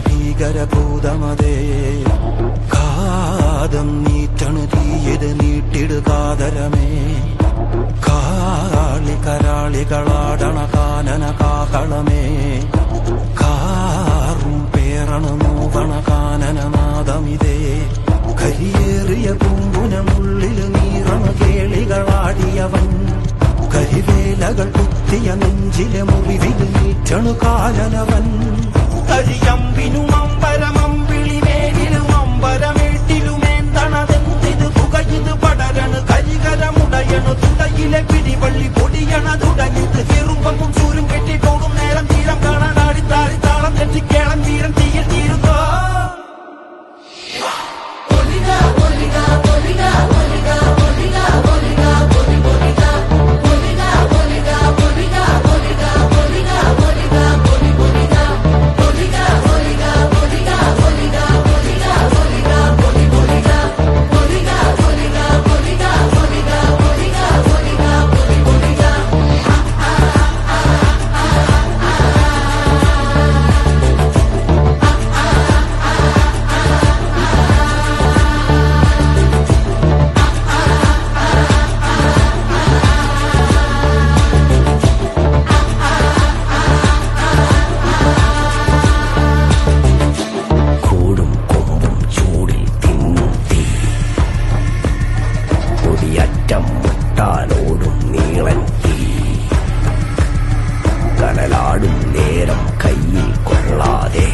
ഭീകരഭൂതമതേ കാതം നീറ്റണു തീയത് നീട്ടിടുകാതരമേ കാളി കരാളികളാടണ കാനന കാകളമേ കാറും പേറണു നോവണ കാനനനാദമിതേ കരിയേറിയ പൂമ്പുനമുള്ളിൽ നീറണ കേളികളാടിയവൻ കരിവേലകൾ കുത്തിയ നെഞ്ചിലെ മുറിവിൽ നീറ്റണു കാലനവൻ കരിയമ്പിനും അമ്പരമമ്പിളിമേലിലും അമ്പരമേട്ടിലുമേന്തണതെന്തിത് പുകയത് പടരണു കരികരമുടയണു തുടയിലെ പിടിവള്ളി പൊടിയണ തുടങ്ങിത് ചെറുമ്പും ചൂരും കെട്ടിട്ടോടും നേരം തീരം കാണാൻ ആടിത്താറി താളം തെറ്റിക്കേളം തീരം തീയിൽ തീരുന്നോ ോടും നീളൻ തീ കനലാടും നേരം കയ്യിൽ കൊള്ളാതെ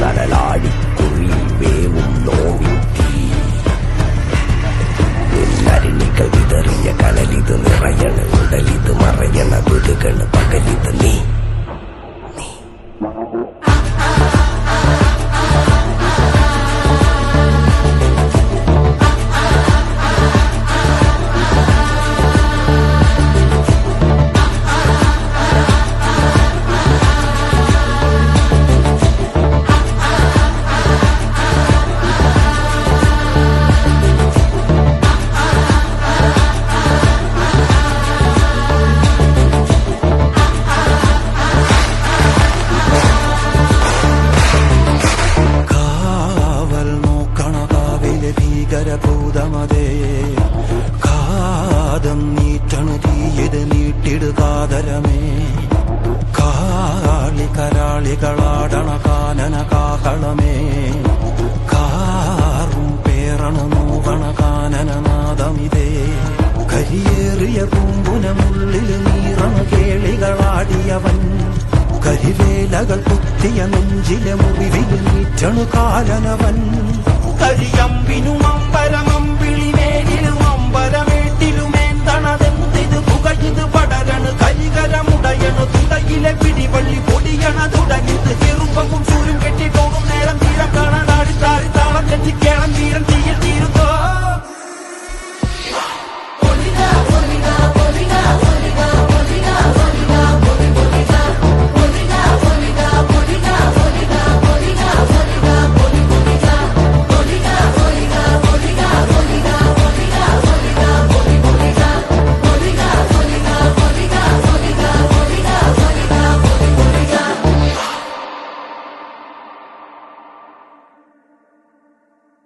കനലാടിക്കുറി വേവും നോവിൻ തീ നിന്നരണികൾ വിതറിയ കനലിത് നിറയണ ഉടലിത് മറയണ വിടുകൾ പകലിത് നീ ഭീകരഭൂതമതേ കാതം നീറ്റണു തീയത് നീട്ടിടുകാതരമേ കാളി കരാളികളാടണ കാനന കാകളമേ കാറും പേറണു നോവണ കാനനനാദമിതേ കരിയേറിയ പൂമ്പുനമുള്ളിൽ നീറണ കേളികളാടിയവൻ കരിവേലകൾ കുത്തിയ നെഞ്ചിലെ മുറിവിൽ നീറ്റണു കാലനവൻ കരിയമ്പിനും അമ്പരമമ്പിളിമേലിലും അമ്പരമേട്ടിലുമേന്തണതെന്തിത് പുകയത് പടരണു കരികരമുടയണു തുടയിലെ പിടിവള്ളി പൊടിയണ തുടങ്ങിത് ചെറുമ്പും